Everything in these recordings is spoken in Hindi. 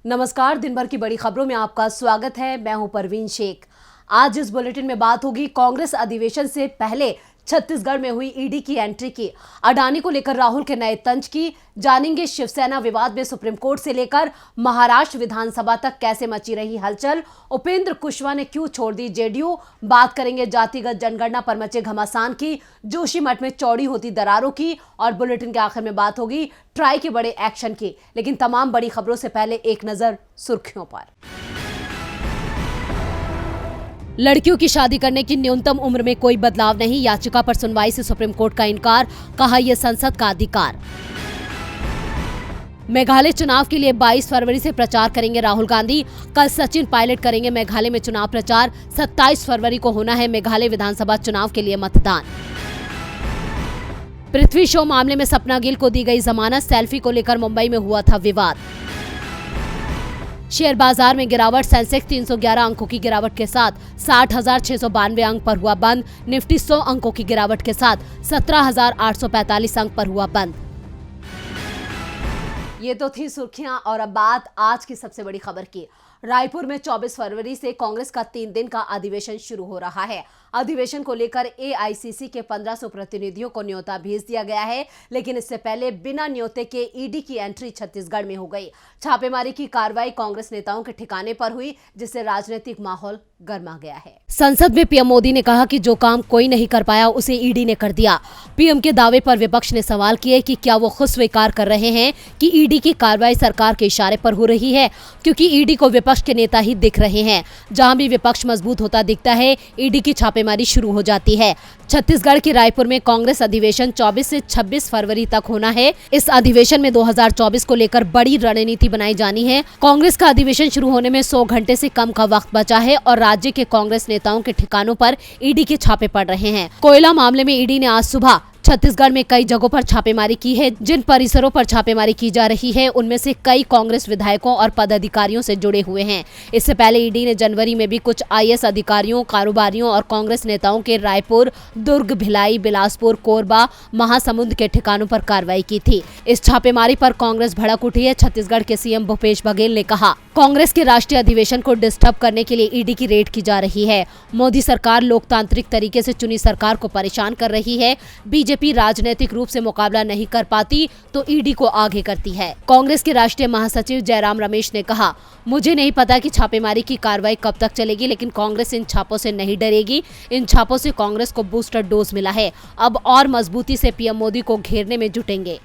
नमस्कार, दिन भर की बड़ी खबरों में आपका स्वागत है। मैं हूं परवीन शेख। आज इस बुलेटिन में बात होगी कांग्रेस अधिवेशन से पहले छत्तीसगढ़ में हुई ईडी की एंट्री की, अडानी को लेकर राहुल के नए तंज की, जानेंगे शिवसेना विवाद में सुप्रीम कोर्ट से लेकर महाराष्ट्र विधानसभा तक कैसे मची रही हलचल, उपेंद्र कुशवाहा ने क्यों छोड़ दी जेडीयू, बात करेंगे जातिगत जनगणना पर मचे घमासान की, जोशीमठ में चौड़ी होती दरारों की और बुलेटिन के आखिर में बात होगी ट्राई के बड़े एक्शन की। लेकिन तमाम बड़ी खबरों से पहले एक नजर सुर्खियों पर। लड़कियों की शादी करने की न्यूनतम उम्र में कोई बदलाव नहीं, याचिका पर सुनवाई से सुप्रीम कोर्ट का इनकार, कहा यह संसद का अधिकार। मेघालय चुनाव के लिए 22 फरवरी से प्रचार करेंगे राहुल गांधी, कल सचिन पायलट करेंगे मेघालय में चुनाव प्रचार, 27 फरवरी को होना है मेघालय विधानसभा चुनाव के लिए मतदान। पृथ्वी शो मामले में सपना गिल को दी गई जमानत, सेल्फी को लेकर मुंबई में हुआ था विवाद। शेयर बाजार में गिरावट, सेंसेक्स 311 अंकों की गिरावट के साथ 60,692 अंक पर हुआ बंद, निफ्टी 100 अंकों की गिरावट के साथ 17,845 अंक पर हुआ बंद। ये तो थी सुर्खियां और अब बात आज की सबसे बड़ी खबर की। रायपुर में 24 फरवरी से कांग्रेस का 3 दिन का अधिवेशन शुरू हो रहा है। अधिवेशन को लेकर एआईसीसी के 1500 प्रतिनिधियों को न्योता भेज दिया गया है, लेकिन इससे पहले बिना न्योते के ईडी की एंट्री छत्तीसगढ़ में हो गई। छापेमारी की कार्रवाई कांग्रेस नेताओं के ठिकाने पर हुई, जिससे राजनीतिक माहौल गर्मा गया है। संसद में पीएम मोदी ने कहा कि जो काम कोई नहीं कर पाया उसे ईडी ने कर दिया। पीएम के दावे पर विपक्ष ने सवाल किए कि क्या वो खुद स्वीकार कर रहे हैं कि ईडी की कार्रवाई सरकार के इशारे पर हो रही है, क्योंकि ईडी को विपक्ष के नेता ही दिख रहे हैं। जहां भी विपक्ष मजबूत होता दिखता है, ईडी की छापेमारी शुरू हो जाती है। छत्तीसगढ़ के रायपुर में कांग्रेस अधिवेशन 24 से 26 फरवरी तक होना है। इस अधिवेशन में 2024 को लेकर बड़ी रणनीति बनाई जानी है। कांग्रेस का अधिवेशन शुरू होने में 100 घंटे से कम का वक्त बचा है और राज्य के कांग्रेस नेताओं के ठिकानों पर ईडी के छापे पड़ रहे हैं। कोयला मामले में ईडी ने आज सुबह छत्तीसगढ़ में कई जगहों पर छापेमारी की है। जिन परिसरों पर छापेमारी की जा रही है उनमें से कई कांग्रेस विधायकों और पदाधिकारियों से जुड़े हुए हैं। इससे पहले ईडी ने जनवरी में भी कुछ आईएएस अधिकारियों, कारोबारियों और कांग्रेस नेताओं के रायपुर, दुर्ग, भिलाई, बिलासपुर, कोरबा, महासमुंद के ठिकानों पर कार्रवाई की थी। इस छापेमारी पर कांग्रेस भड़क उठी है। छत्तीसगढ़ के सीएम भूपेश बघेल ने कहा, कांग्रेस के राष्ट्रीय अधिवेशन को डिस्टर्ब करने के लिए ईडी की रेड की जा रही है। मोदी सरकार लोकतांत्रिक तरीके से चुनी सरकार को परेशान कर रही है। बीजेपी राजनीतिक रूप से मुकाबला नहीं कर पाती तो ईडी को आगे करती है। कांग्रेस के राष्ट्रीय महासचिव जयराम रमेश ने कहा, मुझे नहीं पता कि छापेमारी की कार्रवाई कब तक चलेगी, लेकिन कांग्रेस इन छापों से नहीं डरेगी। इन छापों से कांग्रेस को बूस्टर डोज मिला है। अब और मजबूती से पीएम मोदी को घेरने में जुटेंगे।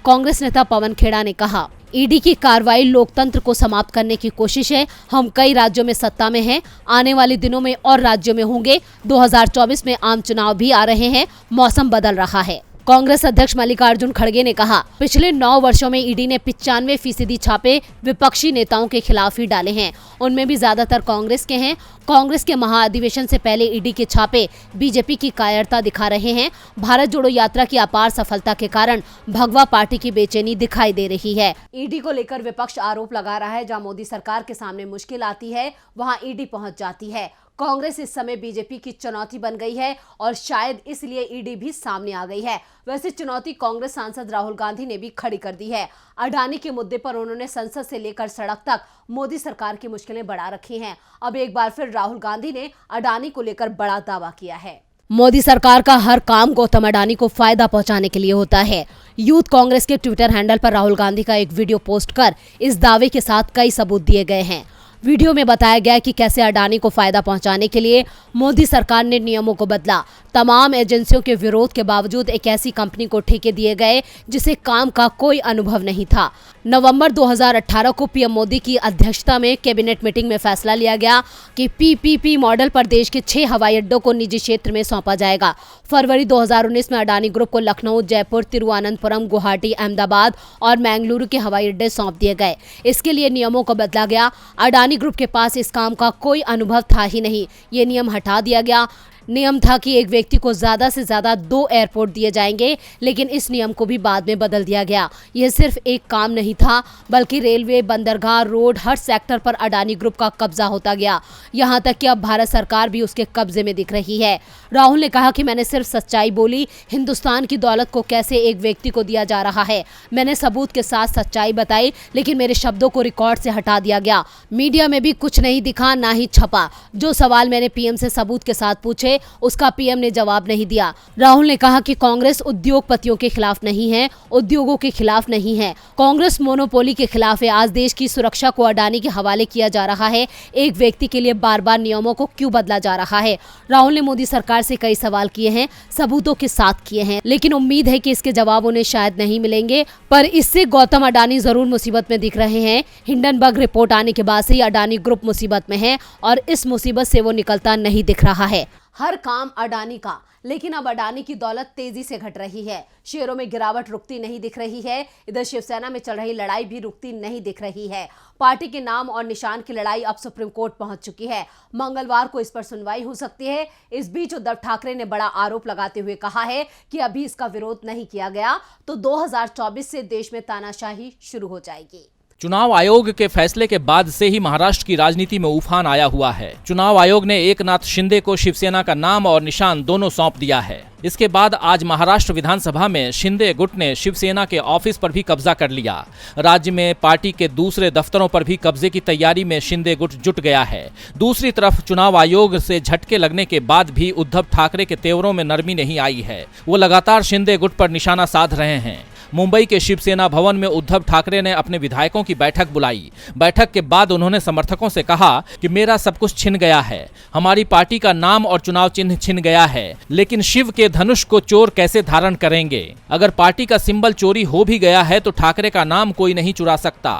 कांग्रेस नेता पवन खेड़ा ने कहा, ईडी की कार्रवाई लोकतंत्र को समाप्त करने की कोशिश है। हम कई राज्यों में सत्ता में हैं, आने वाले दिनों में और राज्यों में होंगे। 2024 में आम चुनाव भी आ रहे हैं, मौसम बदल रहा है। कांग्रेस अध्यक्ष मल्लिकार्जुन खड़गे ने कहा, पिछले 9 वर्षों में ईडी ने 95% छापे विपक्षी नेताओं के खिलाफ ही डाले हैं। उनमें भी ज्यादातर कांग्रेस के हैं। कांग्रेस के महाअधिवेशन से पहले ईडी के छापे बीजेपी की कायरता दिखा रहे हैं। भारत जोड़ो यात्रा की अपार सफलता के कारण भगवा पार्टी की बेचैनी दिखाई दे रही है। ईडी को लेकर विपक्ष आरोप लगा रहा है, जहां मोदी सरकार के सामने मुश्किल आती है वहां ईडी पहुंच जाती है। कांग्रेस इस समय बीजेपी की चुनौती बन गई है और शायद इसलिए ईडी भी सामने आ गई है। वैसे चुनौती कांग्रेस सांसद राहुल गांधी ने भी खड़ी कर दी है। अडानी के मुद्दे पर उन्होंने संसद से लेकर सड़क तक मोदी सरकार की मुश्किलें बढ़ा रखी हैं। अब एक बार फिर राहुल गांधी ने अडानी को लेकर बड़ा दावा किया है। मोदी सरकार का हर काम गौतम अडानी को फायदा पहुंचाने के लिए होता है। यूथ कांग्रेस के ट्विटर हैंडल पर राहुल गांधी का एक वीडियो पोस्ट कर इस दावे के साथ कई सबूत दिए गए हैं। वीडियो में बताया गया कि कैसे अडानी को फायदा पहुंचाने के लिए मोदी सरकार ने नियमों को बदला। तमाम एजेंसियों के विरोध के बावजूद एक ऐसी कंपनी को ठेके दिए गए जिसे काम का कोई अनुभव नहीं था। नवंबर 2018 को पीएम मोदी की अध्यक्षता में कैबिनेट मीटिंग में फैसला लिया गया कि पीपीपी मॉडल पर देश के 6 हवाई अड्डों को निजी क्षेत्र में सौंपा जाएगा। फरवरी 2019 में अडानी ग्रुप को लखनऊ, जयपुर, तिरुवनंतपुरम, गुवाहाटी, अहमदाबाद और मैंगलुरु के हवाई अड्डे सौंप दिए गए। इसके लिए नियमों को बदला गया। अडानी ग्रुप के पास इस काम का कोई अनुभव था ही नहीं। ये नियम हटा दिया गया। नियम था कि एक व्यक्ति को ज्यादा से ज्यादा 2 एयरपोर्ट दिए जाएंगे, लेकिन इस नियम को भी बाद में बदल दिया गया। यह सिर्फ एक काम नहीं था, बल्कि रेलवे, बंदरगाह, रोड, हर सेक्टर पर अडानी ग्रुप का कब्जा होता गया। यहाँ तक कि अब भारत सरकार भी उसके कब्जे में दिख रही है। राहुल ने कहा कि मैंने सिर्फ सच्चाई बोली, हिंदुस्तान की दौलत को कैसे एक व्यक्ति को दिया जा रहा है, मैंने सबूत के साथ सच्चाई बताई, लेकिन मेरे शब्दों को रिकॉर्ड से हटा दिया गया। मीडिया में भी कुछ नहीं दिखा, ना ही छपा। जो सवाल मैंने पीएम से सबूत के साथ पूछे, उसका पीएम ने जवाब नहीं दिया। राहुल ने कहा कि कांग्रेस उद्योगपतियों के खिलाफ नहीं है, उद्योगों के खिलाफ नहीं है, कांग्रेस मोनोपोली के खिलाफ है। आज देश की सुरक्षा को अडानी के हवाले किया जा रहा है। एक व्यक्ति के लिए बार बार नियमों को क्यों बदला जा रहा है? राहुल ने मोदी सरकार से कई सवाल किए हैं, सबूतों के साथ किए हैं, लेकिन उम्मीद है कि इसके जवाब उन्हें शायद नहीं मिलेंगे। पर इससे गौतम अडानी जरूर मुसीबत में दिख रहे हैं। हिंडनबर्ग रिपोर्ट आने के बाद से ही अडानी ग्रुप मुसीबत में है और इस मुसीबत से वो निकलता नहीं दिख रहा है। हर काम अडानी का, लेकिन अब अडानी की दौलत तेजी से घट रही है। शेयरों में गिरावट रुकती नहीं दिख रही है। इधर शिवसेना में चल रही लड़ाई भी रुकती नहीं दिख रही है। पार्टी के नाम और निशान की लड़ाई अब सुप्रीम कोर्ट पहुंच चुकी है। मंगलवार को इस पर सुनवाई हो सकती है। इस बीच उद्धव ठाकरे ने बड़ा आरोप लगाते हुए कहा है कि अभी इसका विरोध नहीं किया गया तो 2024 से देश में तानाशाही शुरू हो जाएगी। चुनाव आयोग के फैसले के बाद से ही महाराष्ट्र की राजनीति में उफान आया हुआ है। चुनाव आयोग ने एकनाथ शिंदे को शिवसेना का नाम और निशान दोनों सौंप दिया है। इसके बाद आज महाराष्ट्र विधानसभा में शिंदे गुट ने शिवसेना के ऑफिस पर भी कब्जा कर लिया। राज्य में पार्टी के दूसरे दफ्तरों पर भी कब्जे की तैयारी में शिंदे गुट जुट गया है। दूसरी तरफ चुनाव आयोग से झटके लगने के बाद भी उद्धव ठाकरे के तेवरों में नरमी नहीं आई है। वो लगातार शिंदे गुट पर निशाना साध रहे हैं। मुंबई के शिवसेना भवन में उद्धव ठाकरे ने अपने विधायकों की बैठक बुलाई। बैठक के बाद उन्होंने समर्थकों से कहा कि मेरा सब कुछ छिन गया है, हमारी पार्टी का नाम और चुनाव चिन्ह छिन गया है, लेकिन शिव के धनुष को चोर कैसे धारण करेंगे? अगर पार्टी का सिंबल चोरी हो भी गया है तो ठाकरे का नाम कोई नहीं चुरा सकता।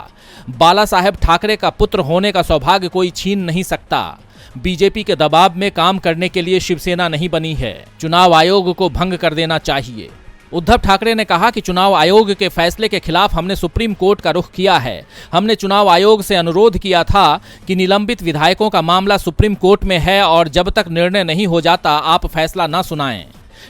बाला साहेब ठाकरे का पुत्र होने का सौभाग्य कोई छीन नहीं सकता। बीजेपी के दबाव में काम करने के लिए शिवसेना नहीं बनी है। चुनाव आयोग को भंग कर देना चाहिए। उद्धव ठाकरे ने कहा कि चुनाव आयोग के फैसले के खिलाफ हमने सुप्रीम कोर्ट का रुख किया है। हमने चुनाव आयोग से अनुरोध किया था कि निलंबित विधायकों का मामला सुप्रीम कोर्ट में है और जब तक निर्णय नहीं हो जाता आप फैसला न सुनाएं,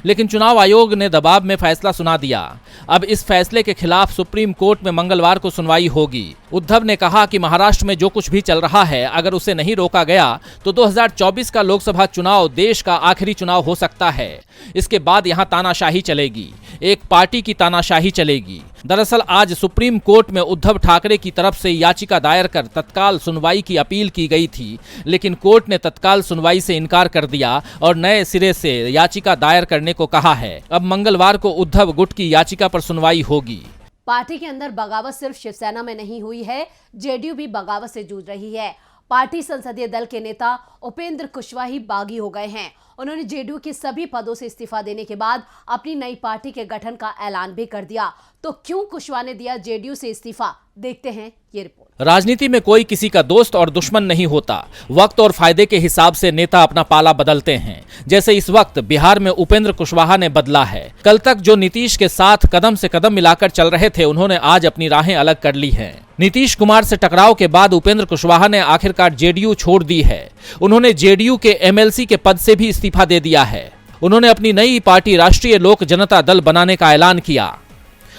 लेकिन चुनाव आयोग ने दबाव में फैसला सुना दिया। अब इस फैसले के खिलाफ सुप्रीम कोर्ट में मंगलवार को सुनवाई होगी। उद्धव ने कहा कि महाराष्ट्र में जो कुछ भी चल रहा है, अगर उसे नहीं रोका गया तो 2024 का लोकसभा चुनाव देश का आखिरी चुनाव हो सकता है। इसके बाद यहां तानाशाही चलेगी, एक पार्टी की तानाशाही चलेगी। दरअसल आज सुप्रीम कोर्ट में उद्धव ठाकरे की तरफ से याचिका दायर कर तत्काल सुनवाई की अपील की गई थी, लेकिन कोर्ट ने तत्काल सुनवाई से इनकार कर दिया और नए सिरे से याचिका दायर करने को कहा है। अब मंगलवार को उद्धव गुट की याचिका पर सुनवाई होगी। पार्टी के अंदर बगावत सिर्फ शिवसेना में नहीं हुई है, जेडीयू भी बगावत से जूझ रही है। पार्टी संसदीय दल के नेता उपेंद्र कुशवाहा बागी हो गए हैं। उन्होंने जेडीयू के सभी पदों से इस्तीफा देने के बाद अपनी नई पार्टी के गठन का ऐलान भी कर दिया। तो क्यों कुशवाहा ने दिया जेडीयू से इस्तीफा? देखते हैं ये रिपोर्ट। राजनीति में कोई किसी का दोस्त और दुश्मन नहीं होता। वक्त और फायदे के हिसाब से नेता अपना पाला बदलते हैं। जैसे इस वक्त बिहार में उपेंद्र कुशवाहा ने बदला है। कल तक जो नीतीश के साथ कदम से कदम मिलाकर चल रहे थे, उन्होंने आज अपनी राहें अलग कर ली हैं। नीतीश कुमार से टकराव के बाद उपेंद्र कुशवाहा ने आखिरकार जेडीयू छोड़ दी है। उन्होंने जेडीयू के एमएलसी के पद से भी इस्तीफा दे दिया है। उन्होंने अपनी नई पार्टी राष्ट्रीय लोक जनता दल बनाने का ऐलान किया।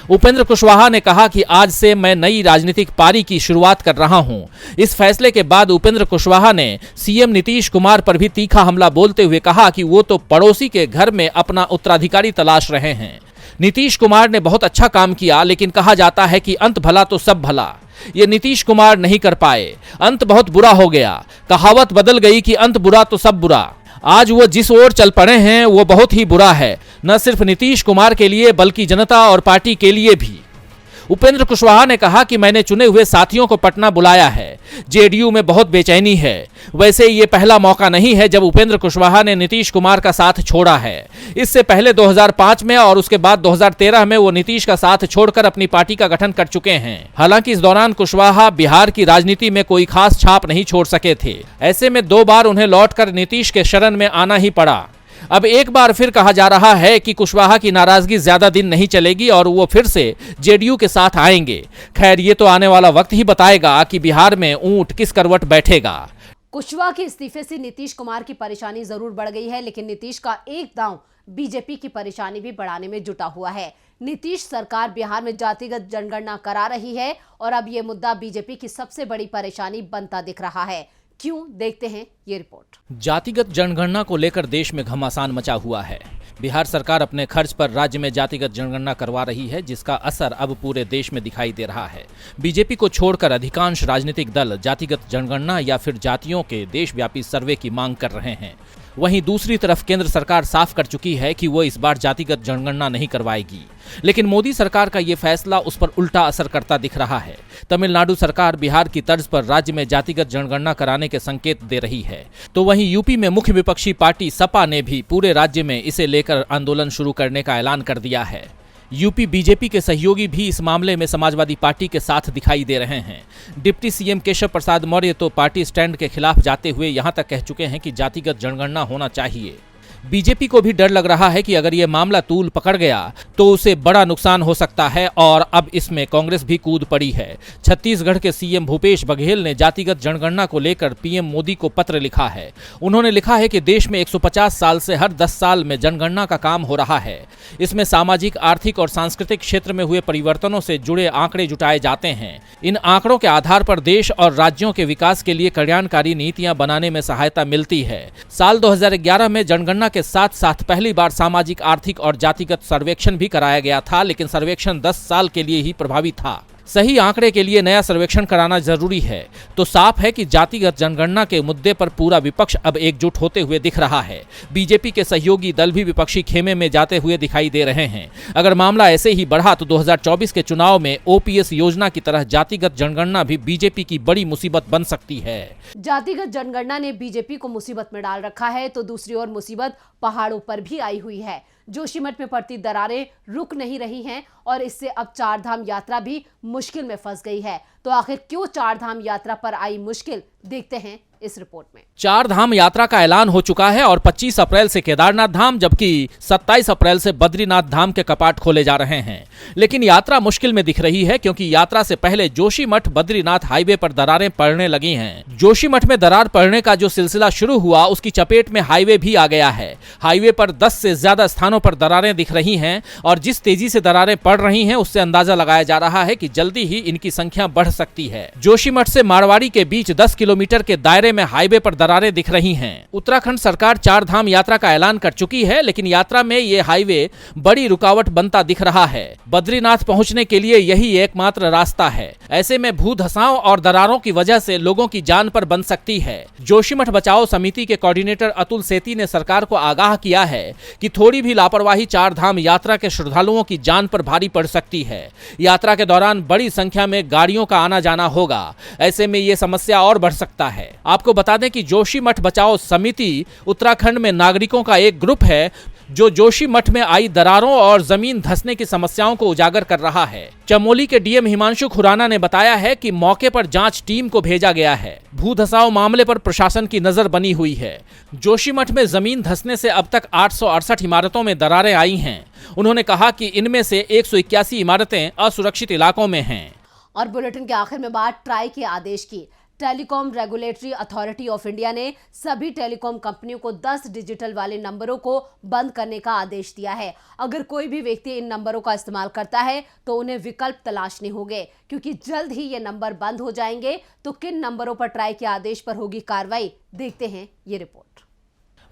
उपेंद्र कुशवाहा ने कहा कि आज से मैं नई राजनीतिक पारी की शुरुआत कर रहा हूं। इस फैसले के बाद उपेंद्र कुशवाहा ने सीएम नीतीश कुमार पर भी तीखा हमला बोलते हुए कहा कि वो तो पड़ोसी के घर में अपना उत्तराधिकारी तलाश रहे हैं। नीतीश कुमार ने बहुत अच्छा काम किया, लेकिन कहा जाता है कि अंत भला तो सब भला। ये नीतीश कुमार नहीं कर पाए, अंत बहुत बुरा हो गया। कहावत बदल गई कि अंत बुरा तो सब बुरा। आज वो जिस ओर चल पड़े हैं वो बहुत ही बुरा है, न सिर्फ नीतीश कुमार के लिए बल्कि जनता और पार्टी के लिए भी। उपेंद्र कुशवाहा ने कहा कि मैंने चुने हुए साथियों को पटना बुलाया है। जेडीयू में बहुत बेचैनी है। वैसे ये पहला मौका नहीं है जब उपेंद्र कुशवाहा ने नीतीश कुमार का साथ छोड़ा है। इससे पहले 2005 में और उसके बाद 2013 में वो नीतीश का साथ छोड़कर अपनी पार्टी का गठन कर चुके हैं। हालांकि इस दौरान कुशवाहा बिहार की राजनीति में कोई खास छाप नहीं छोड़ सके थे। ऐसे में 2 बार उन्हें लौटकर नीतीश के शरण में आना ही पड़ा। अब एक बार फिर कहा जा रहा है कि कुशवाहा की नाराजगी ज्यादा दिन नहीं चलेगी और वो फिर से जेडीयू के साथ आएंगे। खैर, ये तो आने वाला वक्त ही बताएगा कि बिहार में ऊंट किस करवट बैठेगा। कुशवाहा के इस्तीफे से नीतीश कुमार की परेशानी जरूर बढ़ गई है, लेकिन नीतीश का एक दांव बीजेपी की परेशानी भी बढ़ाने में जुटा हुआ है। नीतीश सरकार बिहार में जातिगत जनगणना करा रही है और अब यह मुद्दा बीजेपी की सबसे बड़ी परेशानी बनता दिख रहा है। क्यों, देखते हैं ये रिपोर्ट। जातिगत जनगणना को लेकर देश में घमासान मचा हुआ है। बिहार सरकार अपने खर्च पर राज्य में जातिगत जनगणना करवा रही है, जिसका असर अब पूरे देश में दिखाई दे रहा है। बीजेपी को छोड़कर अधिकांश राजनीतिक दल जातिगत जनगणना या फिर जातियों के देशव्यापी सर्वे की मांग कर रहे हैं। वहीं दूसरी तरफ केंद्र सरकार साफ कर चुकी है कि वो इस बार जातिगत जनगणना नहीं करवाएगी, लेकिन मोदी सरकार का ये फैसला उस पर उल्टा असर करता दिख रहा है। तमिलनाडु सरकार बिहार की तर्ज पर राज्य में जातिगत जनगणना कराने के संकेत दे रही है, तो वहीं यूपी में मुख्य विपक्षी पार्टी सपा ने भी पूरे राज्य में इसे लेकर आंदोलन शुरू करने का ऐलान कर दिया है। यूपी बीजेपी के सहयोगी भी इस मामले में समाजवादी पार्टी के साथ दिखाई दे रहे हैं। डिप्टी सीएम केशव प्रसाद मौर्य तो पार्टी स्टैंड के खिलाफ जाते हुए यहां तक कह चुके हैं कि जातिगत जनगणना होना चाहिए। बीजेपी को भी डर लग रहा है कि अगर ये मामला तूल पकड़ गया तो उसे बड़ा नुकसान हो सकता है और अब इसमें कांग्रेस भी कूद पड़ी है। छत्तीसगढ़ के सीएम भूपेश बघेल ने जातिगत जनगणना को लेकर पीएम मोदी को पत्र लिखा है। उन्होंने लिखा है कि देश में 150 साल से हर 10 साल में जनगणना का काम हो रहा है। इसमें सामाजिक, आर्थिक और सांस्कृतिक क्षेत्र में हुए परिवर्तनों से जुड़े आंकड़े जुटाए जाते हैं। इन आंकड़ों के आधार पर देश और राज्यों के विकास के लिए कल्याणकारी नीतियां बनाने में सहायता मिलती है। साल 2011 में जनगणना के साथ साथ पहली बार सामाजिक, आर्थिक और जातिगत सर्वेक्षण भी कराया गया था, लेकिन सर्वेक्षण 10 साल के लिए ही प्रभावी था। सही आंकड़े के लिए नया सर्वेक्षण कराना जरूरी है। तो साफ है कि जातिगत जनगणना के मुद्दे पर पूरा विपक्ष अब एकजुट होते हुए दिख रहा है। बीजेपी के सहयोगी दल भी विपक्षी खेमे में जाते हुए दिखाई दे रहे हैं। अगर मामला ऐसे ही बढ़ा तो 2024 के चुनाव में ओपीएस योजना की तरह जातिगत जनगणना भी बीजेपी की बड़ी मुसीबत बन सकती है। जातिगत जनगणना ने बीजेपी को मुसीबत में डाल रखा है, तो दूसरी ओर मुसीबत पहाड़ों पर भी आई हुई है। जोशीमठ में पड़ती दरारें रुक नहीं रही हैं और इससे अब चारधाम यात्रा भी मुश्किल में फंस गई है। तो आखिर क्यों चारधाम यात्रा पर आई मुश्किल, देखते हैं इस रिपोर्ट में। चारधाम यात्रा का ऐलान हो चुका है और 25 अप्रैल से केदारनाथ धाम जबकि 27 अप्रैल से बद्रीनाथ धाम के कपाट खोले जा रहे हैं। लेकिन यात्रा मुश्किल में दिख रही है क्योंकि यात्रा से पहले जोशीमठ बद्रीनाथ हाईवे पर दरारें पड़ने लगी हैं। जोशीमठ में दरार पड़ने का जो सिलसिला शुरू हुआ उसकी चपेट में हाईवे भी आ गया है। हाईवे पर 10 से ज्यादा स्थानों पर दरारें दिख रही हैं और जिस तेजी से दरारें पड़ रही हैं उससे अंदाजा लगाया जा रहा है कि जल्दी ही इनकी संख्या बढ़ सकती है। जोशीमठ से मारवाड़ी के बीच 10 किलोमीटर के दायरे में हाईवे पर दरारें दिख रही हैं। उत्तराखंड सरकार चारधाम यात्रा का ऐलान कर चुकी है, लेकिन यात्रा में ये हाईवे बड़ी रुकावट बनता दिख रहा है। बद्रीनाथ पहुंचने के लिए यही एकमात्र रास्ता है। ऐसे में भू धसाव और दरारों की वजह से लोगों की जान पर बन सकती है। जोशीमठ बचाओ समिति के कोऑर्डिनेटर अतुल सेती ने सरकार को आगाह किया है कि थोड़ी भी लापरवाही चारधाम यात्रा के श्रद्धालुओं की जान पर भारी पड़ सकती है। यात्रा के दौरान बड़ी संख्या में गाड़ियों का आना जाना होगा। ऐसे में ये समस्या और बढ़ सकता है। आपको बता दें कि जोशीमठ बचाओ समिति उत्तराखंड में नागरिकों का एक ग्रुप है जो जोशीमठ में आई दरारों और जमीन धंसने की समस्याओं को उजागर कर रहा है। चमोली के डीएम हिमांशु खुराना ने बताया है कि मौके पर जांच टीम को भेजा गया है। भू धसाव मामले पर प्रशासन की नजर बनी हुई है। जोशीमठ में जमीन धंसने से अब तक 868 इमारतों में दरारें आई हैं। उन्होंने कहा कि इनमें से 181 इमारतें असुरक्षित इलाकों में हैं। और बुलेटिन के आखिर में बात ट्राई के आदेश की। Telecom regulatory authority of India ने सभी टेलीकॉम कंपनियों को 10 डिजिटल वाले नंबरों को बंद करने का आदेश दिया है। अगर कोई भी व्यक्ति इन नंबरों का इस्तेमाल करता है तो उन्हें विकल्प तलाशने होंगे, क्योंकि जल्द ही ये नंबर बंद हो जाएंगे। तो किन नंबरों पर ट्राई के आदेश पर होगी कार्रवाई, देखते हैं ये रिपोर्ट।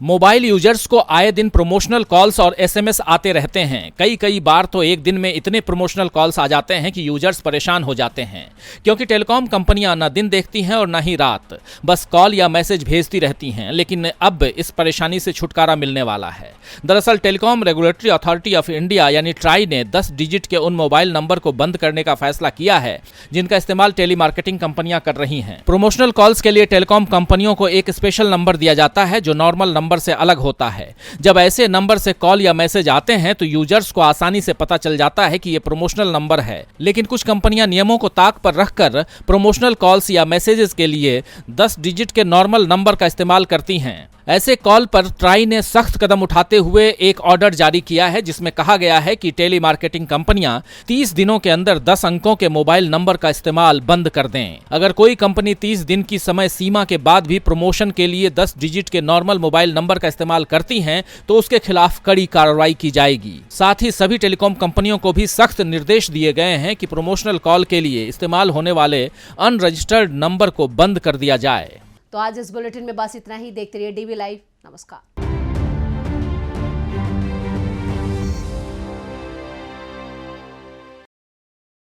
मोबाइल यूजर्स को आए दिन प्रमोशनल कॉल्स और एसएमएस आते रहते हैं। कई बार तो एक दिन में इतने प्रमोशनल कॉल्स आ जाते हैं कि यूजर्स परेशान हो जाते हैं, क्योंकि टेलीकॉम कंपनियां ना दिन देखती हैं और ना ही रात, बस कॉल या मैसेज भेजती रहती हैं। लेकिन अब इस परेशानी से छुटकारा मिलने वाला है। दरअसल telecom regulatory authority of India यानी ट्राई ने 10 डिजिट के उन मोबाइल नंबर को बंद करने का फैसला किया है जिनका इस्तेमाल टेलीमार्केटिंग कंपनियां कर रही हैं। प्रमोशनल कॉल्स के लिए टेलीकॉम कंपनियों को एक स्पेशल नंबर दिया जाता है जो नॉर्मल नंबर से अलग होता है। जब ऐसे नंबर से कॉल या मैसेज आते हैं तो यूजर्स को आसानी से पता चल जाता है कि ये प्रमोशनल नंबर है। लेकिन कुछ कंपनियां नियमों को ताक पर रखकर प्रमोशनल कॉल्स या मैसेजेस के लिए 10 डिजिट के नॉर्मल नंबर का इस्तेमाल करती हैं। ऐसे कॉल पर ट्राई ने सख्त कदम उठाते हुए एक ऑर्डर जारी किया है, जिसमें कहा गया है कि टेली मार्केटिंग कंपनियां 30 दिनों के अंदर 10 अंकों के मोबाइल नंबर का इस्तेमाल बंद कर दें। अगर कोई कंपनी 30 दिन की समय सीमा के बाद भी प्रमोशन के लिए 10 डिजिट के नॉर्मल मोबाइल नंबर का इस्तेमाल करती हैं तो उसके खिलाफ कड़ी कार्रवाई की जाएगी। साथ ही सभी टेलीकॉम कंपनियों को भी सख्त निर्देश दिए गए हैं कि प्रमोशनल कॉल के लिए इस्तेमाल होने वाले अनरजिस्टर्ड नंबर को बंद कर दिया जाए। तो आज इस बुलेटिन में बस इतना ही। देखते रहिए डीवी लाइव। नमस्कार।